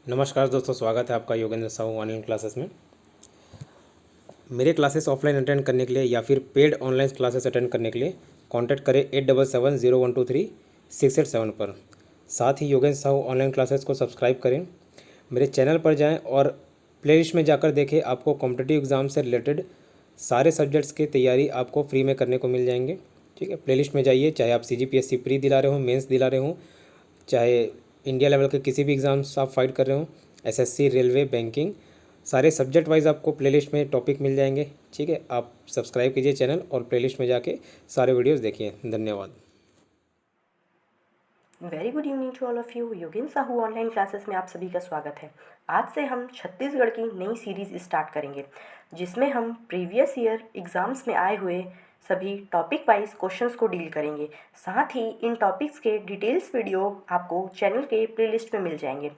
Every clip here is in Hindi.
नमस्कार दोस्तों, स्वागत है आपका योगेंद्र साहू ऑनलाइन क्लासेस में। मेरे क्लासेस ऑफलाइन अटेंड करने के लिए या फिर पेड ऑनलाइन क्लासेस अटेंड करने के लिए कांटेक्ट करें 8770123687 पर। साथ ही योगेंद्र साहू ऑनलाइन क्लासेस को सब्सक्राइब करें, मेरे चैनल पर जाएं और प्लेलिस्ट में जाकर देखें। आपको कॉम्पिटिटिव एग्ज़ाम से रिलेटेड सारे सब्जेक्ट्स की तैयारी आपको फ्री में करने को मिल जाएंगे। ठीक है, प्लेलिस्ट में जाइए, चाहे आप CGPSC प्री दिला रहे हो, मेंस दिला रहे हो, चाहे इंडिया लेवल के किसी भी एग्ज़ाम्स आप फाइट कर रहे हो, SSC, रेलवे, बैंकिंग, सारे सब्जेक्ट वाइज आपको प्लेलिस्ट में टॉपिक मिल जाएंगे। ठीक है, आप सब्सक्राइब कीजिए चैनल और प्लेलिस्ट में जाके सारे वीडियोस देखिए। धन्यवाद। Very good evening to all of you. Yogendra Sahu online classes में आप सभी का स्वागत है। आज से हम छत्तीसगढ़ की नई सीरीज़ स्टार्ट करेंगे, जिसमें हम प्रीवियस ईयर एग्ज़ाम्स में आए हुए सभी टॉपिक वाइज क्वेश्चंस को डील करेंगे। साथ ही इन टॉपिक्स के डिटेल्स वीडियो आपको चैनल के प्लेलिस्ट में मिल जाएंगे,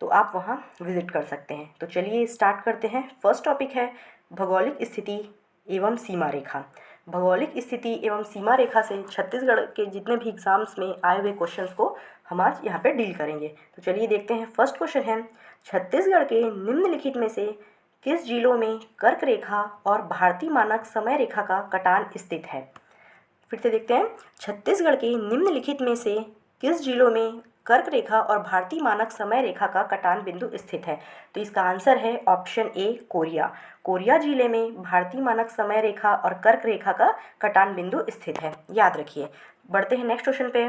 तो आप वहाँ विजिट कर सकते हैं। तो चलिए स्टार्ट करते हैं। फर्स्ट टॉपिक है भौगोलिक स्थिति एवं सीमा रेखा। भौगोलिक स्थिति एवं सीमा रेखा से छत्तीसगढ़ के जितने भी एग्जाम्स में आए हुए क्वेश्चंस को हम आज यहाँ पे डील करेंगे। तो चलिए देखते हैं। फर्स्ट क्वेश्चन है, छत्तीसगढ़ के निम्नलिखित में से किस जिलों में कर्क रेखा और भारतीय मानक समय रेखा का कटान स्थित है? फिर से देखते हैं, छत्तीसगढ़ के निम्नलिखित में से किस जिलों में कर्क रेखा और भारतीय मानक समय रेखा का कटान बिंदु स्थित है? तो इसका आंसर है ऑप्शन ए, कोरिया। कोरिया जिले में भारतीय मानक समय रेखा और कर्क रेखा का कटान बिंदु स्थित है, याद रखिए। बढ़ते हैं नेक्स्ट क्वेश्चन पे।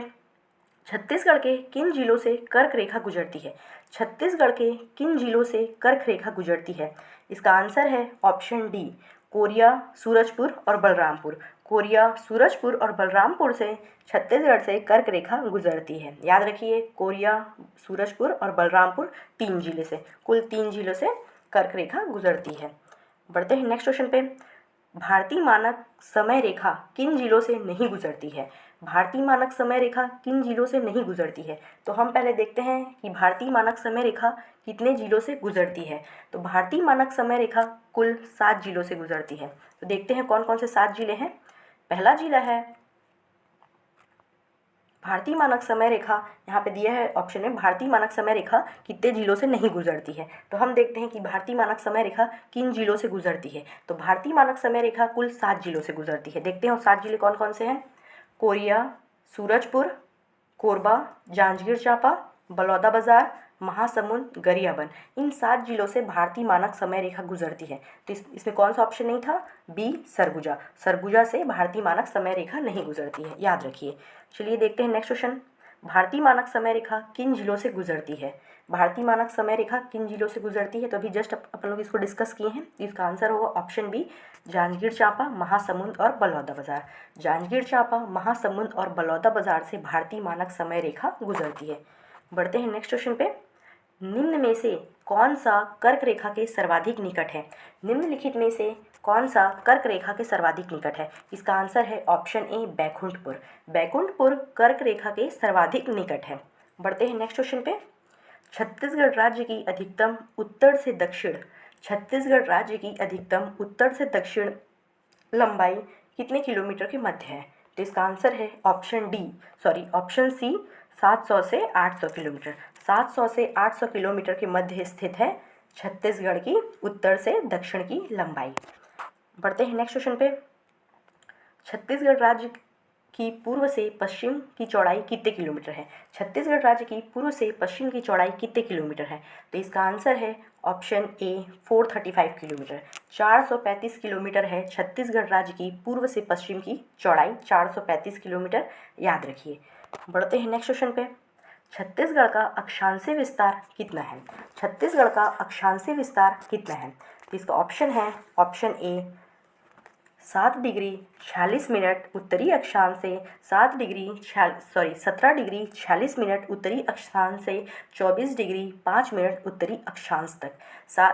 छत्तीसगढ़ के किन जिलों से कर्क रेखा गुजरती है? छत्तीसगढ़ के किन जिलों से कर्क रेखा गुजरती है? इसका आंसर है ऑप्शन डी, कोरिया, सूरजपुर और बलरामपुर। कोरिया, सूरजपुर और बलरामपुर से छत्तीसगढ़ से कर्क रेखा गुजरती है, याद रखिए। कोरिया, सूरजपुर और बलरामपुर 3 जिले से, कुल 3 जिलों से कर्क रेखा गुजरती है। बढ़ते हैं नेक्स्ट क्वेश्चन पे। भारतीय मानक समय रेखा किन जिलों से नहीं गुजरती है? भारतीय मानक समय रेखा किन जिलों से नहीं गुजरती है? तो हम पहले देखते हैं कि भारतीय मानक समय रेखा कितने जिलों से गुजरती है। तो भारतीय मानक समय रेखा कुल 7 जिलों से गुजरती है। तो देखते हैं कौन कौन से 7 जिले हैं। पहला जिला है भारतीय मानक समय रेखा, यहाँ पे दिया है ऑप्शन में भारतीय मानक समय रेखा कितने जिलों से नहीं गुजरती है। तो हम देखते हैं कि भारतीय मानक समय रेखा किन जिलों से गुजरती है। तो भारतीय मानक समय रेखा कुल 7 जिलों से गुजरती है। देखते हैं 7 जिले कौन कौन से हैं। कोरिया, सूरजपुर, कोरबा, जांजगीर चांपा, बलौदाबाजार, महासमुंद, गरियाबंद, इन 7 जिलों से भारतीय मानक समय रेखा गुजरती है। तो इसमें कौन सा ऑप्शन नहीं था? बी, सरगुजा। सरगुजा से भारतीय मानक समय रेखा नहीं गुजरती है, याद रखिए। चलिए देखते हैं नेक्स्ट क्वेश्चन। भारतीय मानक समय रेखा किन जिलों से गुजरती है? भारतीय मानक समय रेखा किन जिलों से गुजरती है? तो अभी जस्ट अपन लोग इसको डिस्कस किए हैं। इसका आंसर होगा ऑप्शन बी, जांजगीर चांपा, महासमुंद और बलौदाबाजार। जांजगीर चांपा, महासमुंद और बलौदाबाजार से भारतीय मानक समय रेखा गुजरती है। बढ़ते हैं नेक्स्ट क्वेश्चन पे। निम्न में से कौन सा कर्क रेखा के सर्वाधिक निकट है? निम्नलिखित में से कौन सा कर्क रेखा के सर्वाधिक निकट है? इसका आंसर है ऑप्शन ए, बैकुंठपुर। बैकुंठपुर कर्क रेखा के सर्वाधिक निकट है। बढ़ते हैं नेक्स्ट क्वेश्चन पे। छत्तीसगढ़ राज्य की अधिकतम उत्तर से दक्षिण, छत्तीसगढ़ राज्य की अधिकतम उत्तर से दक्षिण लंबाई कितने किलोमीटर के मध्य है? तो इसका आंसर है ऑप्शन सी, 700 से 800 किलोमीटर। 700 से 800 किलोमीटर के मध्य स्थित है छत्तीसगढ़ की उत्तर से दक्षिण की लंबाई। बढ़ते हैं नेक्स्ट क्वेश्चन पे। छत्तीसगढ़ राज्य की पूर्व से पश्चिम की चौड़ाई कितने किलोमीटर है? छत्तीसगढ़ राज्य की पूर्व से पश्चिम की चौड़ाई कितने किलोमीटर है? तो इसका आंसर है ऑप्शन ए, 435 किलोमीटर। 435 किलोमीटर है छत्तीसगढ़ राज्य की पूर्व से पश्चिम की चौड़ाई, 435 किलोमीटर, याद रखिए। बढ़ते हैं नेक्स्ट क्वेश्चन पे। छत्तीसगढ़ का अक्षांशीय विस्तार कितना है? छत्तीसगढ़ का अक्षांशीय विस्तार कितना है? तो इसका ऑप्शन है ऑप्शन ए, 7 डिग्री 46 मिनट उत्तरी अक्षांश से 17 डिग्री 46 मिनट उत्तरी अक्षांश से 24 डिग्री 5 मिनट उत्तरी अक्षांश तक।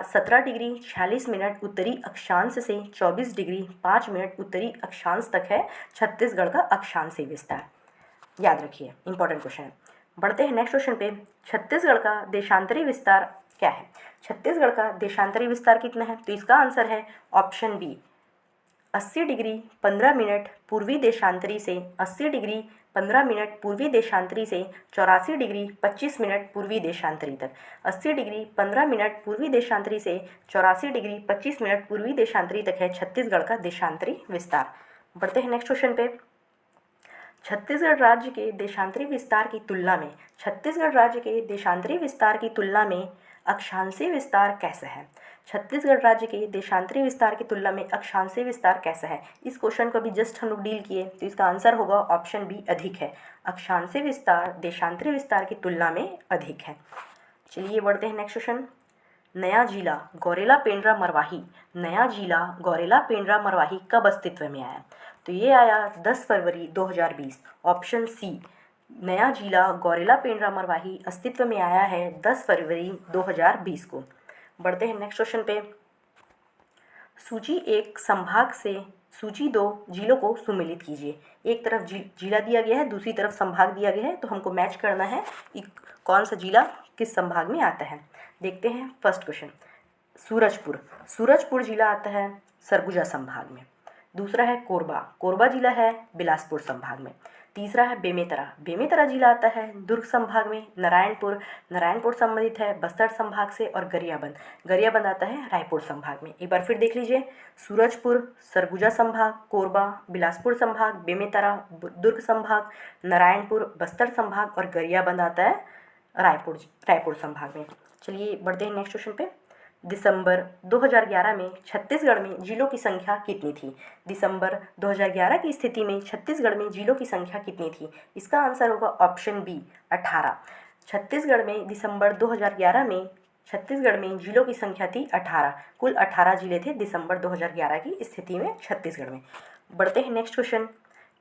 17 डिग्री 46 मिनट उत्तरी अक्षांश से 24 डिग्री 5 मिनट उत्तरी अक्षांश तक है छत्तीसगढ़ का अक्षांशीय विस्तार, याद रखिए, इंपॉर्टेंट क्वेश्चन है। बढ़ते हैं नेक्स्ट क्वेश्चन पे। छत्तीसगढ़ का देशांतरी विस्तार क्या है? छत्तीसगढ़ का देशांतरी विस्तार कितना है? तो इसका आंसर है ऑप्शन बी, 80 डिग्री 15 मिनट पूर्वी देशांतरी से 80 डिग्री 15 मिनट पूर्वी देशांतरी से 84 डिग्री 25 मिनट पूर्वी देशांतरी तक। 80 डिग्री 15 मिनट पूर्वी देशांतरी से 84 डिग्री 25 मिनट पूर्वी देशांतरी तक है छत्तीसगढ़ का देशांतरी विस्तार। बढ़ते हैं नेक्स्ट क्वेश्चन पे। छत्तीसगढ़ राज्य के देशांतरी विस्तार की तुलना में छत्तीसगढ़ राज्य के देशांतरी विस्तार की तुलना में अक्षांशीय विस्तार कैसा है? छत्तीसगढ़ राज्य के देशांतरी विस्तार की तुलना में अक्षांशीय विस्तार कैसा है? इस क्वेश्चन को भी जस्ट हम लोग डील किए, तो इसका आंसर होगा ऑप्शन बी, अधिक है। अक्षांशीय विस्तार देशांतरी विस्तार की तुलना में अधिक है। चलिए बढ़ते हैं नेक्स्ट क्वेश्चन। नया जिला गौरेला पेंड्रा मरवाही, नया जिला गौरेला पेंड्रा मरवाही कब अस्तित्व में आया? तो ये आया 10 फरवरी 2020। ऑप्शन सी, नया जिला गौरेला पेंड्रा मरवाही अस्तित्व में आया है 10 फरवरी 2020 को। बढ़ते हैं नेक्स्ट क्वेश्चन पे। सूची 1 संभाग से सूची 2 जिलों को सुमेलित कीजिए। एक तरफ जिला दिया गया है, दूसरी तरफ संभाग दिया गया है, तो हमको मैच करना है कि कौन सा जिला किस संभाग में आता है। देखते हैं फर्स्ट क्वेश्चन। सूरजपुर, सूरजपुर जिला आता है सरगुजा संभाग में। दूसरा है कोरबा, कोरबा जिला है बिलासपुर संभाग में। तीसरा है बेमेतरा, बेमेतरा जिला आता है दुर्ग संभाग में। नारायणपुर, नारायणपुर संबंधित है बस्तर संभाग से। और गरियाबंद, गरियाबंद आता है रायपुर संभाग में। एक बार फिर देख लीजिए, सूरजपुर सरगुजा संभाग, कोरबा बिलासपुर संभाग, बेमेतरा दुर्ग संभाग, नारायणपुर बस्तर संभाग और गरियाबंद आता है रायपुर संभाग में। चलिए बढ़ते हैं नेक्स्ट क्वेश्चन पे। दिसंबर 2011 में छत्तीसगढ़ में जिलों की संख्या कितनी थी? दिसंबर 2011 की स्थिति में छत्तीसगढ़ में जिलों की संख्या कितनी थी? इसका आंसर होगा ऑप्शन बी, 18। छत्तीसगढ़ में दिसंबर 2011 में छत्तीसगढ़ में जिलों की संख्या थी 18। कुल 18 जिले थे दिसंबर 2011 की स्थिति में छत्तीसगढ़ में। बढ़ते हैं नेक्स्ट क्वेश्चन।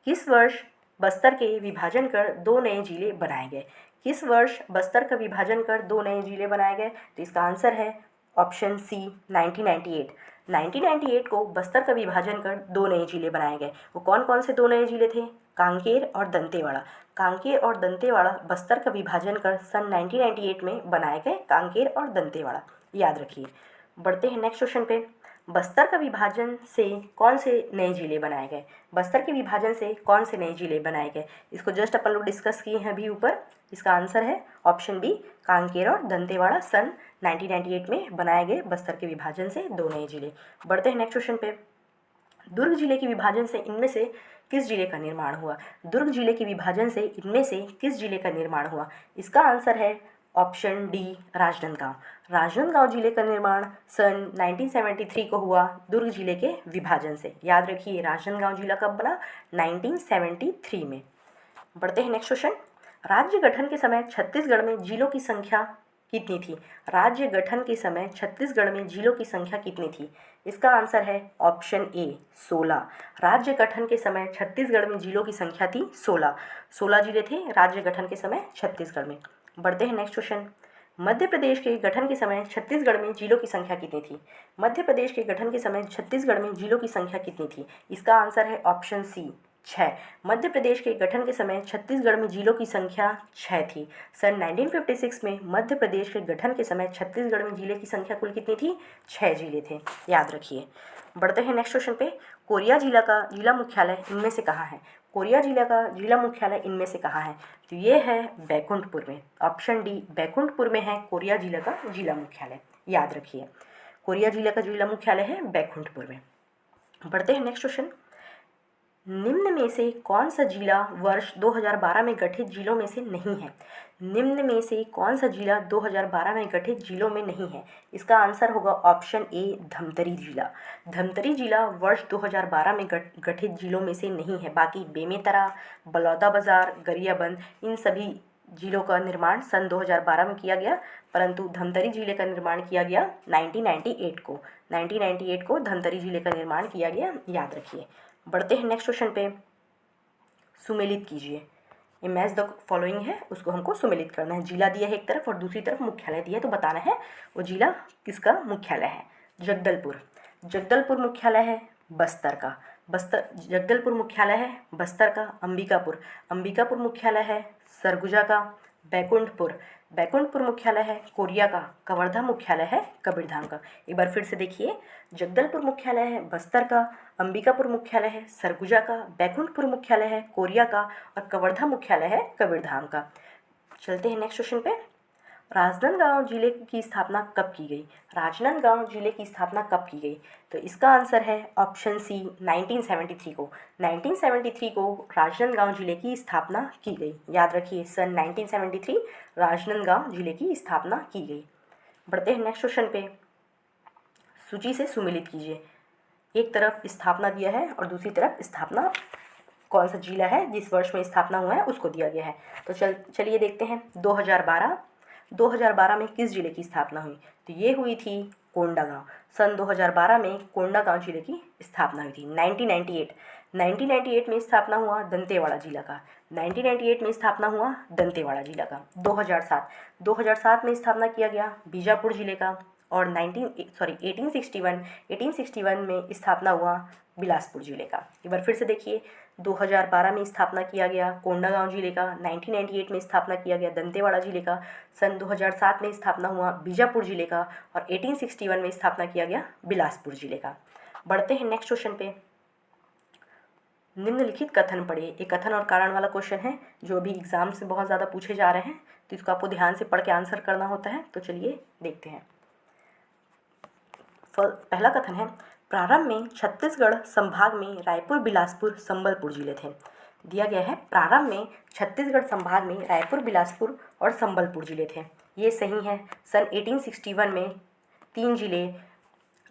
किस वर्ष बस्तर के विभाजन कर 2 नए जिले बनाए गए? किस वर्ष बस्तर का विभाजन कर 2 नए जिले बनाए गए? तो इसका आंसर है ऑप्शन सी, 1998। 1998 को बस्तर का विभाजन कर 2 नए जिले बनाए गए। वो कौन कौन से 2 नए जिले थे? कांकेर और दंतेवाड़ा। कांकेर और दंतेवाड़ा बस्तर का विभाजन कर सन 1998 में बनाए गए, कांकेर और दंतेवाड़ा, याद रखिए। बढ़ते हैं नेक्स्ट क्वेश्चन पे। बस्तर का विभाजन से कौन से नए जिले बनाए गए? बस्तर के विभाजन से कौन से नए जिले बनाए गए? इसको जस्ट अपन लोग डिस्कस किए हैं अभी ऊपर। इसका आंसर है ऑप्शन बी, कांकेर और दंतेवाड़ा सन 1998 में बनाए गए बस्तर के विभाजन से 2 नए जिले। बढ़ते हैं नेक्स्ट क्वेश्चन पे। दुर्ग जिले के विभाजन से इनमें से किस जिले का निर्माण हुआ? दुर्ग जिले के विभाजन से इनमें से किस जिले का निर्माण हुआ? इसका आंसर है ऑप्शन डी, राजनांदगांव। राजनांदगांव जिले का निर्माण सन 1973 को हुआ दुर्ग जिले के विभाजन से। याद रखिए, राजनांदगांव जिला कब बना? 1973 में। बढ़ते हैं नेक्स्ट क्वेश्चन। राज्य गठन के समय छत्तीसगढ़ में जिलों की संख्या कितनी थी? राज्य गठन के समय छत्तीसगढ़ में जिलों की संख्या कितनी थी? इसका आंसर है ऑप्शन ए, 16। राज्य गठन के समय छत्तीसगढ़ में जिलों की संख्या थी 16। 16 जिले थे राज्य गठन के समय छत्तीसगढ़ में। बढ़ते हैं नेक्स्ट क्वेश्चन। मध्य प्रदेश के गठन के समय छत्तीसगढ़ में जिलों की संख्या कितनी थी? मध्य प्रदेश के गठन के समय छत्तीसगढ़ में जिलों की संख्या कितनी थी? इसका आंसर है ऑप्शन सी, 6। मध्य प्रदेश के गठन के समय छत्तीसगढ़ में जिलों की संख्या 6 थी। सन 1956 में मध्य प्रदेश के गठन के समय छत्तीसगढ़ में जिले की संख्या कुल कितनी थी? 6 जिले थे, याद रखिए। बढ़ते हैं नेक्स्ट क्वेश्चन पे। कोरिया जिला का जिला मुख्यालय इनमें से कहाँ है? कोरिया जिला का जिला मुख्यालय इनमें से कहाँ है? तो ये है बैकुंठपुर में। ऑप्शन डी, बैकुंठपुर में है कोरिया जिला का जिला मुख्यालय, याद रखिए। कोरिया जिला का जिला मुख्यालय है बैकुंठपुर में। बढ़ते हैं नेक्स्ट क्वेश्चन। निम्न में से कौन सा जिला वर्ष 2012 में गठित जिलों में से नहीं है? निम्न में से कौन सा जिला 2012 में गठित जिलों में नहीं है? इसका आंसर होगा ऑप्शन ए, धमतरी जिला। धमतरी जिला वर्ष 2012 में गठित जिलों में से नहीं है। बाकी बेमेतरा, बलौदाबाजार, गरियाबंद, इन सभी जिलों का निर्माण सन 2012 में किया गया, परंतु धमतरी जिले का निर्माण किया गया 1998 को। 1998 को धमतरी जिले का निर्माण किया गया, याद रखिए। बढ़ते हैं नेक्स्ट क्वेश्चन पे। सुमेलित कीजिए। ये मैच द फॉलोइंग है, उसको हमको सुमेलित करना है। जिला दिया है एक तरफ और दूसरी तरफ मुख्यालय दिया है, तो बताना है वो जिला किसका मुख्यालय है। जगदलपुर, जगदलपुर मुख्यालय है बस्तर का। जगदलपुर मुख्यालय है बस्तर का। अंबिकापुर, अंबिकापुर मुख्यालय है सरगुजा का। बैकुंठपुर, बैकुंठपुर मुख्यालय है कोरिया का, कवर्धा मुख्यालय है कबीरधाम का। एक बार फिर से देखिए, जगदलपुर मुख्यालय है बस्तर का, अंबिकापुर मुख्यालय है सरगुजा का, बैकुंठपुर मुख्यालय है कोरिया का और कवर्धा मुख्यालय है कबीरधाम का। चलते हैं नेक्स्ट क्वेश्चन पे। राजनांदगांव जिले की स्थापना कब की गई? राजनांदगांव जिले की स्थापना कब की गई? तो इसका आंसर है ऑप्शन सी 1973 को। 1973 को राजनांदगांव जिले की स्थापना की गई। याद रखिए, सन 1973 राजनांदगांव जिले की स्थापना की गई। बढ़ते हैं नेक्स्ट क्वेश्चन पे। सूची से सुमेलित कीजिए। एक तरफ स्थापना दिया है और दूसरी तरफ स्थापना कौन सा जिला है जिस वर्ष में स्थापना हुआ है उसको दिया गया है। तो चलिए देखते हैं। 2012 में किस जिले की स्थापना हुई? तो ये हुई थी कोंडागांव। सन 2012 में कोंडागांव जिले की स्थापना हुई थी। 1998 में स्थापना हुआ दंतेवाड़ा जिला का। 1998 में स्थापना हुआ दंतेवाड़ा जिला का। 2007 में स्थापना किया गया बीजापुर जिले का। और 1861 में स्थापना हुआ बिलासपुर जिले का। एक बार फिर से देखिए, 2012 में स्थापना किया गया कोंडागांव जिले का, 1998 में स्थापना किया गया दंतेवाड़ा जिले का, सन 2007 में स्थापना हुआ बीजापुर जिले का और 1861 में स्थापना किया गया बिलासपुर जिले का। बढ़ते हैं नेक्स्ट क्वेश्चन पे। निम्नलिखित कथन पढ़िए। एक कथन और कारण वाला क्वेश्चन है जो अभी एग्जाम से बहुत ज़्यादा पूछे जा रहे हैं, तो इसको आपको ध्यान से पढ़ के आंसर करना होता है। तो चलिए देखते हैं। पहला कथन है, प्रारंभ में छत्तीसगढ़ संभाग में रायपुर, बिलासपुर, संबलपुर जिले थे। दिया गया है प्रारंभ में छत्तीसगढ़ संभाग में रायपुर, बिलासपुर और संबलपुर जिले थे। ये सही है। सन 1861 में 3 जिले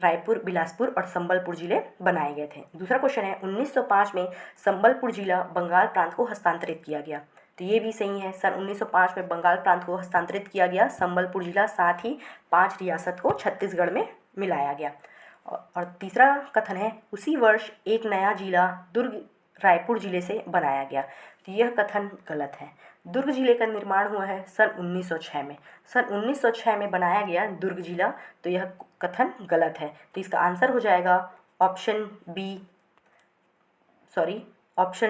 रायपुर, बिलासपुर और संबलपुर जिले बनाए गए थे। दूसरा क्वेश्चन है, 1905 में संबलपुर जिला बंगाल प्रांत को हस्तांतरित किया गया। तो ये भी सही है। सन 1905 में बंगाल प्रांत को हस्तांतरित किया गया संबलपुर जिला, साथ ही 5 रियासत को छत्तीसगढ़ में मिलाया गया। और तीसरा कथन है, उसी वर्ष एक नया जिला दुर्ग रायपुर जिले से बनाया गया। तो यह कथन गलत है। दुर्ग जिले का निर्माण हुआ है सन 1906 में। सन 1906 में बनाया गया दुर्ग जिला, तो यह कथन गलत है। तो इसका आंसर हो जाएगा ऑप्शन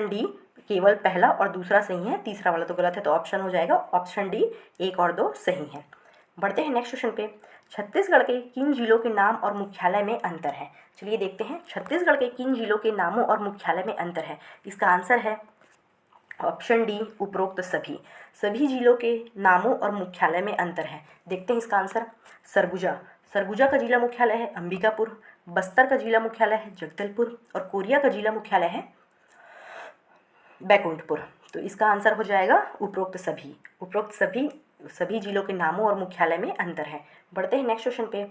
डी। केवल पहला और दूसरा सही है, तीसरा वाला तो गलत है। तो ऑप्शन हो जाएगा ऑप्शन डी, 1 और 2 सही है। बढ़ते हैं नेक्स्ट क्वेश्चन पे। छत्तीसगढ़ के किन जिलों के नाम और मुख्यालय में अंतर है? चलिए देखते हैं, छत्तीसगढ़ के किन जिलों के नामों और मुख्यालय में अंतर है। इसका आंसर है ऑप्शन डी, उपरोक्त सभी जिलों के नामों और मुख्यालय में अंतर है। देखते हैं इसका आंसर। सरगुजा का जिला मुख्यालय है अंबिकापुर, बस्तर का जिला मुख्यालय है जगदलपुर और कोरिया का जिला मुख्यालय है बैकुंठपुर। तो इसका आंसर हो जाएगा उपरोक्त सभी जिलों के नामों और मुख्यालय में अंतर है। बढ़ते हैं नेक्स्ट क्वेश्चन पे।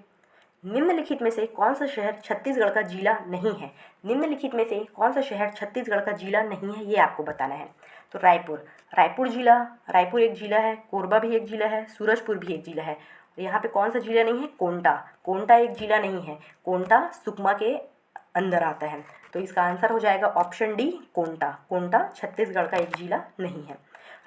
निम्नलिखित में से कौन सा शहर छत्तीसगढ़ का जिला नहीं है? निम्नलिखित में से कौन सा शहर छत्तीसगढ़ का जिला नहीं है, ये आपको बताना है। तो रायपुर एक जिला है, कोरबा भी एक जिला है, सूरजपुर भी एक जिला है। यहाँ पे कौन सा जिला नहीं है? कोंटा एक जिला नहीं है। कोंटा सुकमा के अंदर आता है। तो इसका आंसर हो जाएगा ऑप्शन डी, कोंटा छत्तीसगढ़ का एक जिला नहीं है।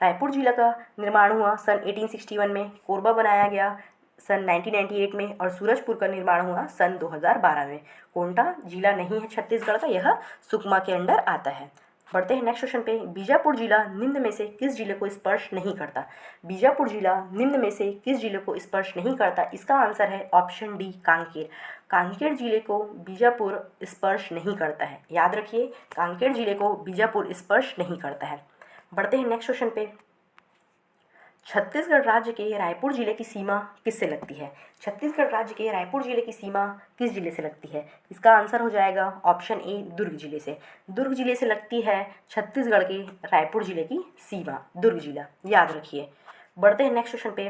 रायपुर जिला का निर्माण हुआ सन 1861 में, कोरबा बनाया गया सन 1998 में और सूरजपुर का निर्माण हुआ सन 2012 में। कोंटा जिला नहीं है छत्तीसगढ़ का, यह सुकमा के अंडर आता है। बढ़ते हैं नेक्स्ट क्वेश्चन पे। बीजापुर जिला निम्न में से किस जिले को स्पर्श नहीं करता? बीजापुर जिला निम्न में से किस जिले को स्पर्श नहीं करता? इसका आंसर है ऑप्शन डी, कांकेर जिले को बीजापुर स्पर्श नहीं करता है। याद रखिए, कांकेर जिले को बीजापुर स्पर्श नहीं करता है। बढ़ते हैं नेक्स्ट क्वेश्चन पे। छत्तीसगढ़ राज्य के रायपुर जिले की सीमा किससे लगती है? छत्तीसगढ़ राज्य के रायपुर जिले की सीमा किस जिले से लगती है? इसका आंसर हो जाएगा ऑप्शन ए, दुर्ग जिले से। दुर्ग जिले से लगती है छत्तीसगढ़ के रायपुर जिले की सीमा, दुर्ग जिला, याद रखिए। बढ़ते हैं नेक्स्ट क्वेश्चन पे।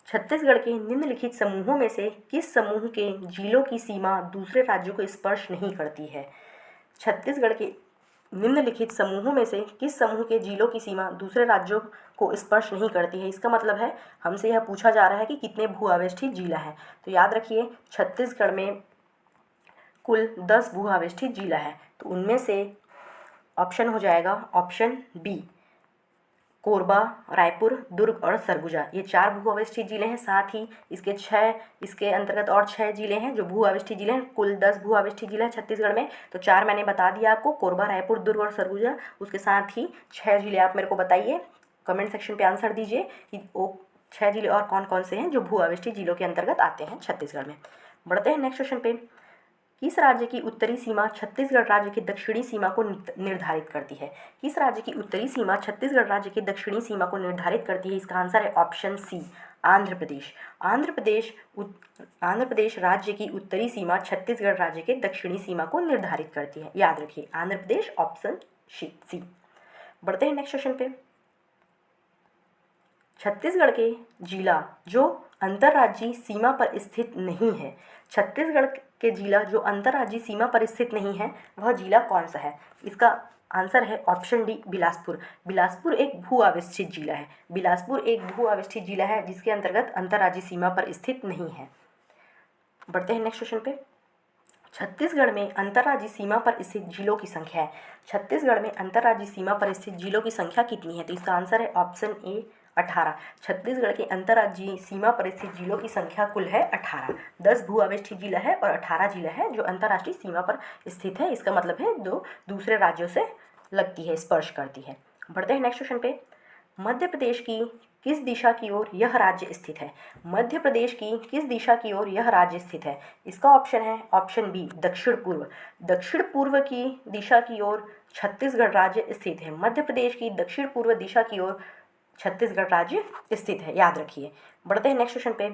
छत्तीसगढ़ के निम्नलिखित समूहों में से किस समूह के जिलों की सीमा दूसरे राज्यों को स्पर्श नहीं करती है? छत्तीसगढ़ के निम्नलिखित समूहों में से किस समूह के जिलों की सीमा दूसरे राज्यों को स्पर्श नहीं करती है? इसका मतलब है हमसे यह पूछा जा रहा है कि कितने भू आवेष्टित जिला हैं। तो याद रखिए, छत्तीसगढ़ में कुल 10 भू आवेष्टित जिला है। तो उनमें से ऑप्शन हो जाएगा ऑप्शन बी, कोरबा, रायपुर, दुर्ग और सरगुजा। ये 4 भू आवेष्टित जिले हैं। साथ ही इसके अंतर्गत और 6 जिले हैं जो भू आवेष्टित जिले हैं। कुल 10 भू आवेष्टित जिले हैं छत्तीसगढ़ में। तो 4 मैंने बता दिया आपको, कोरबा, रायपुर, दुर्ग और सरगुजा। उसके साथ ही 6 जिले आप मेरे को बताइए, कमेंट सेक्शन पे आंसर दीजिए कि वो 6 जिले और कौन कौन से हैं जो भू आविष्टित जिलों के अंतर्गत आते हैं छत्तीसगढ़ में। बढ़ते हैं नेक्स्ट क्वेश्चन पे। किस राज्य की उत्तरी सीमा छत्तीसगढ़ राज्य की दक्षिणी सीमा को निर्धारित करती है? किस राज्य की उत्तरी सीमा छत्तीसगढ़ राज्य की दक्षिणी सीमा को निर्धारित करती है? इसका आंसर है ऑप्शन सी, आंध्र प्रदेश। आंध्र प्रदेश राज्य की उत्तरी सीमा छत्तीसगढ़ राज्य के दक्षिणी सीमा को निर्धारित करती है। याद रखिए आंध्र प्रदेश, ऑप्शन सी। बढ़ते हैं नेक्स्ट क्वेश्चन पे। छत्तीसगढ़ के जिला जो अंतर्राज्यीय सीमा पर स्थित नहीं है, छत्तीसगढ़ के जिला जो अंतर्राज्यीय सीमा पर स्थित नहीं है वह जिला कौन सा है? इसका आंसर है ऑप्शन डी, बिलासपुर। बिलासपुर एक भू आविष्टित जिला है। बिलासपुर एक भू आविष्टित जिला है जिसके अंतर्गत अंतर्राज्यीय सीमा पर स्थित नहीं है। बढ़ते हैं नेक्स्ट क्वेश्चन पे। छत्तीसगढ़ में अंतर्राज्यीय सीमा पर स्थित जिलों की संख्या है। छत्तीसगढ़ में अंतर्राज्यीय सीमा पर स्थित जिलों की संख्या कितनी है? तो इसका आंसर है ऑप्शन ए, 18। छत्तीसगढ़ के अंतर्राज्यीय सीमा पर स्थित जिलों की संख्या कुल है 18। 10 भू आविष्टित जिला है और 18 जिला है जो अंतर्राष्ट्रीय सीमा पर स्थित है। इसका मतलब है जो दूसरे राज्यों से लगती है, स्पर्श करती है। बढ़ते हैं नेक्स्ट क्वेश्चन पे। मध्य प्रदेश की किस दिशा की ओर यह राज्य स्थित है? मध्य प्रदेश की किस दिशा की ओर यह राज्य स्थित है? इसका ऑप्शन है ऑप्शन बी, दक्षिण पूर्व। दक्षिण पूर्व की दिशा की ओर छत्तीसगढ़ राज्य स्थित है। मध्य प्रदेश की दक्षिण पूर्व दिशा की ओर छत्तीसगढ़ राज्य स्थित है, याद रखिए। बढ़ते हैं नेक्स्ट क्वेश्चन पे।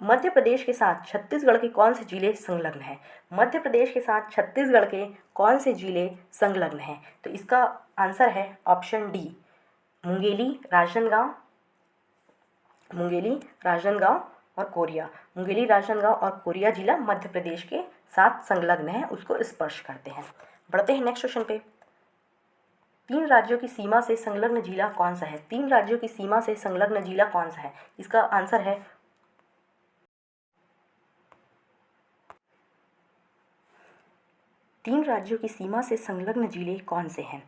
मध्य प्रदेश के साथ छत्तीसगढ़ के कौन से जिले संलग्न हैं? मध्य प्रदेश के साथ छत्तीसगढ़ के कौन से जिले संलग्न हैं? तो इसका आंसर है ऑप्शन डी, मुंगेली, राजनांदगांव और कोरिया। मुंगेली, राजनांदगांव और कोरिया जिला मध्य प्रदेश के साथ संलग्न है, उसको स्पर्श करते हैं। बढ़ते हैं नेक्स्ट क्वेश्चन पे। 3 राज्यों की सीमा से संलग्न जिला कौन सा है? 3 राज्यों की सीमा से संलग्न जिला कौन सा है? इसका आंसर है 3 राज्यों की सीमा से संलग्न जिले कौन से हैं?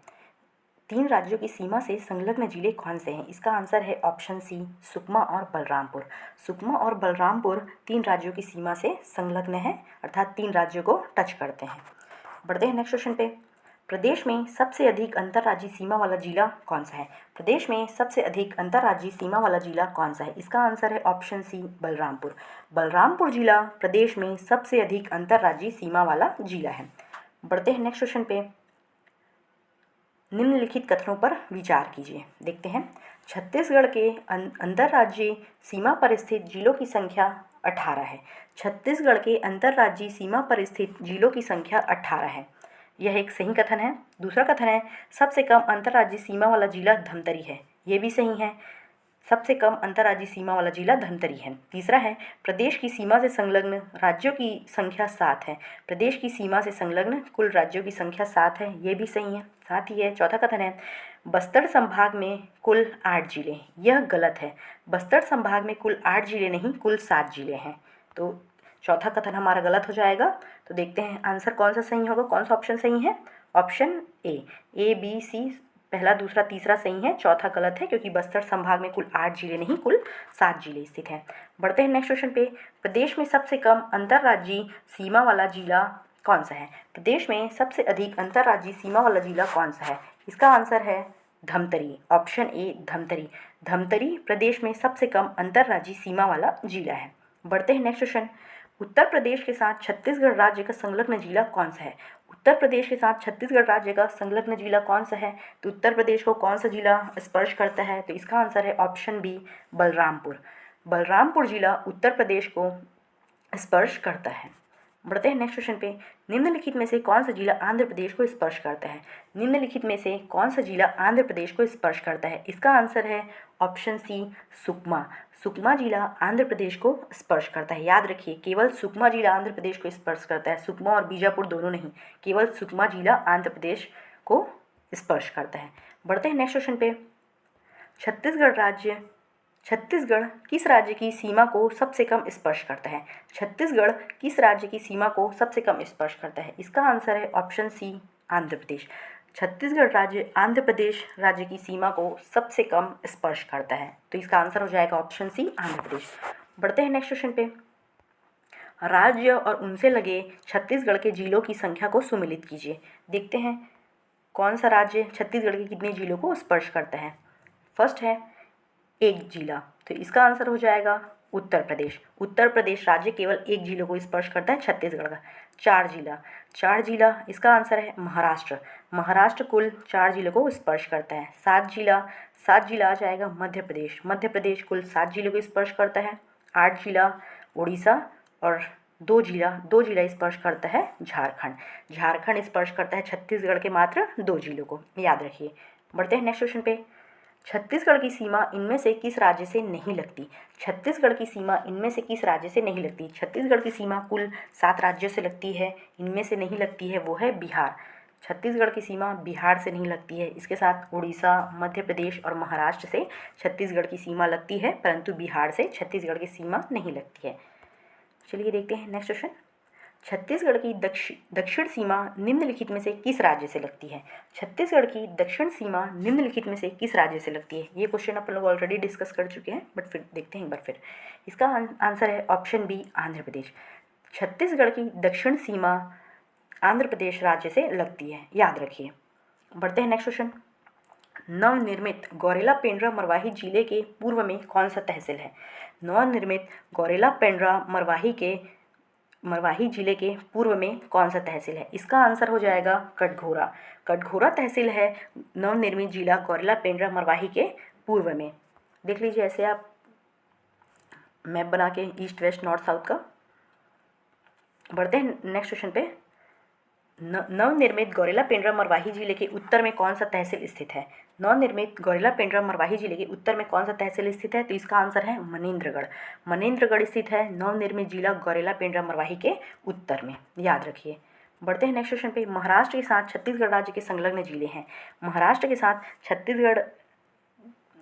3 राज्यों की सीमा से संलग्न जिले कौन से हैं? इसका आंसर है ऑप्शन सी, सुकमा और बलरामपुर। सुकमा और बलरामपुर 3 राज्यों की सीमा से संलग्न है, अर्थात 3 राज्यों को टच करते हैं। बढ़ते हैं नेक्स्ट क्वेश्चन पे। प्रदेश में सबसे अधिक अंतर्राज्यीय सीमा वाला जिला कौन सा है? प्रदेश में सबसे अधिक अंतर्राज्यीय सीमा वाला जिला कौन सा है? इसका आंसर है ऑप्शन सी, बलरामपुर। बलरामपुर जिला प्रदेश में सबसे अधिक अंतर्राज्यीय सीमा वाला जिला है। बढ़ते हैं नेक्स्ट क्वेश्चन पे। निम्नलिखित कथनों पर विचार कीजिए। देखते हैं। छत्तीसगढ़ के अंतर्राज्यीय सीमा पर स्थित जिलों की संख्या 18 है। छत्तीसगढ़ के अंतर्राज्यीय सीमा पर स्थित जिलों की संख्या 18 है। यह एक सही कथन है। दूसरा कथन है सबसे कम अंतर्राज्यीय सीमा वाला जिला धमतरी है। ये भी सही है, सबसे कम अंतर्राज्यीय सीमा वाला जिला धमतरी है। तीसरा है प्रदेश की सीमा से संलग्न राज्यों की संख्या 7 है। प्रदेश की सीमा से संलग्न कुल राज्यों की संख्या 7 है, ये भी सही है। साथ ही है चौथा कथन है बस्तर संभाग में कुल 8 जिले। यह गलत है, बस्तर संभाग में कुल 8 जिले नहीं, कुल 7 जिले हैं। तो चौथा कथन हमारा गलत हो जाएगा। तो देखते हैं आंसर कौन सा सही होगा, कौन सा ऑप्शन सही है। ऑप्शन ए, बी, सी, पहला, दूसरा, तीसरा सही है, चौथा गलत है क्योंकि बस्तर संभाग में कुल 8 जिले नहीं, कुल 7 जिले स्थित हैं। बढ़ते हैं नेक्स्ट क्वेश्चन पे। प्रदेश में सबसे कम अंतर्राज्यीय सीमा वाला जिला कौन सा है? प्रदेश में सबसे अधिक अंतर्राज्यीय सीमा वाला जिला कौन सा है? इसका आंसर है धमतरी, ऑप्शन ए, धमतरी। धमतरी प्रदेश में सबसे कम अंतर्राज्यीय सीमा वाला जिला है। बढ़ते हैं नेक्स्ट क्वेश्चन। उत्तर प्रदेश के साथ छत्तीसगढ़ राज्य का संलग्न जिला कौन सा है? उत्तर प्रदेश के साथ छत्तीसगढ़ राज्य का संलग्न जिला कौन सा है? तो उत्तर प्रदेश को कौन सा जिला स्पर्श करता है? तो इसका आंसर है ऑप्शन बी, बलरामपुर। बलरामपुर जिला उत्तर प्रदेश को स्पर्श करता है। बढ़ते हैं नेक्स्ट क्वेश्चन पे। निम्नलिखित में से कौन सा जिला आंध्र प्रदेश को स्पर्श करता है? निम्नलिखित में से कौन सा जिला आंध्र प्रदेश को स्पर्श करता है? इसका आंसर है ऑप्शन सी, सुकमा। सुकमा जिला आंध्र प्रदेश को स्पर्श करता है। याद रखिए केवल सुकमा जिला आंध्र प्रदेश को स्पर्श करता है, सुकमा और बीजापुर दोनों नहीं, केवल सुकमा जिला आंध्र प्रदेश को स्पर्श करता है। बढ़ते हैं नेक्स्ट क्वेश्चन पे। छत्तीसगढ़ किस राज्य की सीमा को सबसे कम स्पर्श करता है? छत्तीसगढ़ किस राज्य की सीमा को सबसे कम स्पर्श करता है? इसका आंसर है ऑप्शन सी, आंध्र प्रदेश। छत्तीसगढ़ राज्य आंध्र प्रदेश राज्य की सीमा को सबसे कम स्पर्श करता है, तो इसका आंसर हो जाएगा ऑप्शन सी, आंध्र प्रदेश। बढ़ते हैं नेक्स्ट क्वेश्चन पे। राज्य और उनसे लगे छत्तीसगढ़ के जिलों की संख्या को सुमेलित कीजिए। देखते हैं कौन सा राज्य छत्तीसगढ़ के कितने जिलों को स्पर्श करता है। फर्स्ट है एक जिला, तो इसका आंसर हो जाएगा उत्तर प्रदेश। उत्तर प्रदेश राज्य केवल एक जिले को स्पर्श करता है, छत्तीसगढ़ का। चार जिला, इसका आंसर है महाराष्ट्र। महाराष्ट्र कुल 4 जिलों को स्पर्श करता है। 7 जिला आ जाएगा मध्य प्रदेश। मध्य प्रदेश कुल 7 जिलों को स्पर्श करता है। 8 जिला उड़ीसा और 2 जिला स्पर्श करता है झारखंड। झारखंड स्पर्श करता है छत्तीसगढ़ के मात्र 2 जिलों को, याद रखिए। बढ़ते हैं नेक्स्ट क्वेश्चन पे। छत्तीसगढ़ की सीमा इनमें से किस राज्य से नहीं लगती? छत्तीसगढ़ की सीमा इनमें से किस राज्य से नहीं लगती? छत्तीसगढ़ की सीमा कुल 7 राज्यों से लगती है, इनमें से नहीं लगती है वो है बिहार। छत्तीसगढ़ की सीमा बिहार से नहीं लगती है। इसके साथ उड़ीसा, मध्य प्रदेश और महाराष्ट्र से छत्तीसगढ़ की सीमा लगती है, परंतु बिहार से छत्तीसगढ़ की सीमा नहीं लगती है। चलिए देखते हैं नेक्स्ट क्वेश्चन। छत्तीसगढ़ की दक्षिण सीमा निम्नलिखित में से किस राज्य से लगती है? छत्तीसगढ़ की दक्षिण सीमा निम्नलिखित में से किस राज्य से लगती है? ये क्वेश्चन अपन लोग ऑलरेडी डिस्कस कर चुके हैं, बट फिर देखते हैं एक बार फिर। इसका आंसर है ऑप्शन बी, आंध्र प्रदेश। छत्तीसगढ़ की दक्षिण सीमा आंध्र प्रदेश राज्य से लगती है, याद रखिए। बढ़ते हैं नेक्स्ट क्वेश्चन। नवनिर्मित गौरेला पेंड्रा मरवाही जिले के पूर्व में कौन सा तहसील है? नवनिर्मित गौरेला पेंड्रा मरवाही जिले के पूर्व में कौन सा तहसील है? इसका आंसर हो जाएगा कटघोरा। कटघोरा तहसील है नवनिर्मित जिला गौरेला पेंड्रा मरवाही के पूर्व में। देख लीजिए ऐसे आप मैप बना के, ईस्ट वेस्ट नॉर्थ साउथ का। बढ़ते हैं नेक्स्ट क्वेश्चन पे। नवनिर्मित गौरेला पेंड्रा मरवाही जिले के उत्तर में कौन सा तहसील स्थित है? नवनिर्मित गौरेला पेंड्रा मरवाही जिले के उत्तर में कौन सा तहसील स्थित है? तो इसका आंसर है मनेन्द्रगढ़। मनेन्द्रगढ़ स्थित है नवनिर्मित जिला गौरेला पेंड्रा मरवाही के उत्तर में, याद रखिए। बढ़ते हैं नेक्स्ट क्वेश्चन पे। महाराष्ट्र के साथ छत्तीसगढ़ राज्य के संलग्न जिले हैं। महाराष्ट्र के साथ छत्तीसगढ़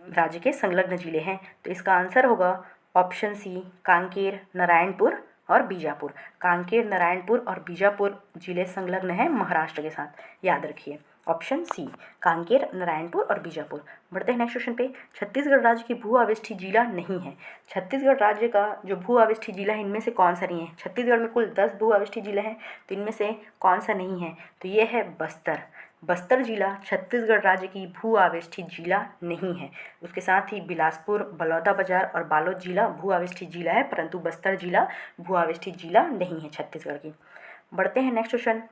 राज्य के संलग्न जिले हैं, तो इसका आंसर होगा ऑप्शन सी, कांकेर, नारायणपुर और बीजापुर। कांकेर, नारायणपुर और बीजापुर जिले संलग्न हैं महाराष्ट्र के साथ, याद रखिए। ऑप्शन सी, कांकेर, नारायणपुर और बीजापुर। बढ़ते हैं नेक्स्ट क्वेश्चन पे। छत्तीसगढ़ राज्य की भू आविष्ठी जिला नहीं है। छत्तीसगढ़ राज्य का जो भू आविष्ठी जिला है इनमें से कौन सा नहीं है? छत्तीसगढ़ में कुल 10 भू आविष्ठी जिले हैं, तो इनमें से कौन सा नहीं है? तो ये है बस्तर। बस्तर जिला छत्तीसगढ़ राज्य की भू आविष्ठित जिला नहीं है। उसके साथ ही बिलासपुर, बलौदाबाजार और बालोद जिला भू आविष्ठित जिला है, परंतु बस्तर जिला भू आविष्ठित जिला नहीं है छत्तीसगढ़ की। बढ़ते हैं नेक्स्ट क्वेश्चन।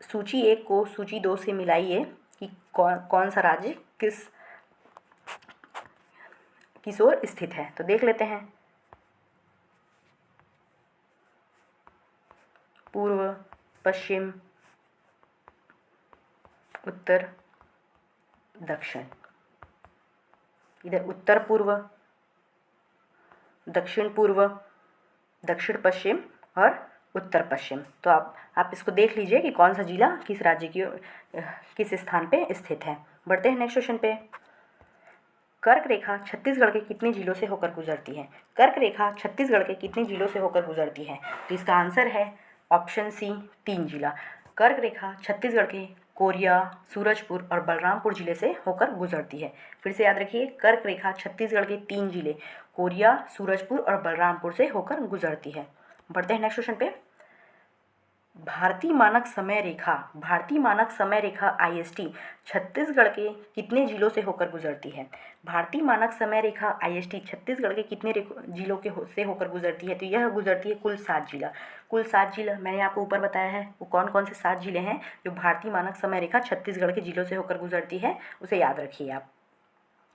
सूची 1 को सूची 2 से मिलाइए कि कौन सा राज्य किस ओर स्थित है। तो देख लेते हैं। पूर्व, पश्चिम, उत्तर, दक्षिण। इधर उत्तर पूर्व, दक्षिण पूर्व, दक्षिण पश्चिम और उत्तर पश्चिम। तो आप इसको देख लीजिए कि कौन सा जिला किस राज्य की किस स्थान पे स्थित है। बढ़ते हैं नेक्स्ट क्वेश्चन पे। कर्क रेखा छत्तीसगढ़ के कितने जिलों से होकर गुजरती है? कर्क रेखा छत्तीसगढ़ के कितने जिलों से होकर गुजरती है? तो इसका आंसर है ऑप्शन सी, 3 जिला। कर्क रेखा छत्तीसगढ़ के कोरिया, सूरजपुर और बलरामपुर जिले से होकर गुजरती है। फिर से याद रखिए, कर्क रेखा छत्तीसगढ़ के 3 जिले कोरिया, सूरजपुर और बलरामपुर से होकर गुजरती है। बढ़ते हैं नेक्स्ट क्वेश्चन पे। भारतीय मानक समय रेखा IST छत्तीसगढ़ के कितने जिलों से होकर गुजरती है? भारतीय मानक समय रेखा IST छत्तीसगढ़ के कितने जिलों से होकर गुजरती है? तो यह गुजरती है कुल 7 जिला। कुल 7 जिला मैंने आपको ऊपर बताया है, वो कौन कौन से 7 जिले हैं जो भारतीय मानक समय रेखा छत्तीसगढ़ के जिलों से होकर गुजरती है, उसे याद रखिए आप।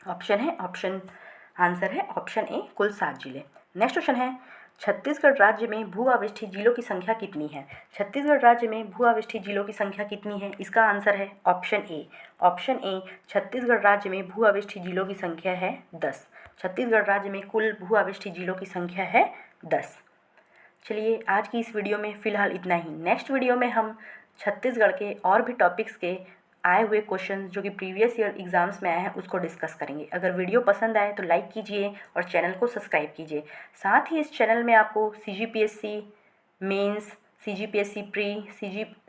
आंसर है ऑप्शन ए, कुल 7 जिले। नेक्स्ट क्वेश्चन है, छत्तीसगढ़ राज्य में भू आविष्ठित जिलों की संख्या कितनी है? छत्तीसगढ़ राज्य में भू आविष्ठित जिलों की संख्या कितनी है? इसका आंसर है ऑप्शन ए, छत्तीसगढ़ राज्य में भू आविष्ठित जिलों की संख्या है 10। छत्तीसगढ़ राज्य में कुल भू आविष्ठित जिलों की संख्या है 10। चलिए आज की इस वीडियो में फ़िलहाल इतना ही। नेक्स्ट वीडियो में हम छत्तीसगढ़ के और भी टॉपिक्स के आए हुए क्वेश्चन जो कि प्रीवियस ईयर एग्जाम्स में आए हैं उसको डिस्कस करेंगे। अगर वीडियो पसंद आए तो लाइक कीजिए और चैनल को सब्सक्राइब कीजिए। साथ ही इस चैनल में आपको CGPSC mains, CGPSC pre,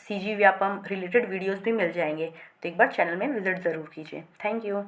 CG Vyapam related videos भी मिल जाएंगे, तो एक बार चैनल में विजिट ज़रूर कीजिए। Thank you.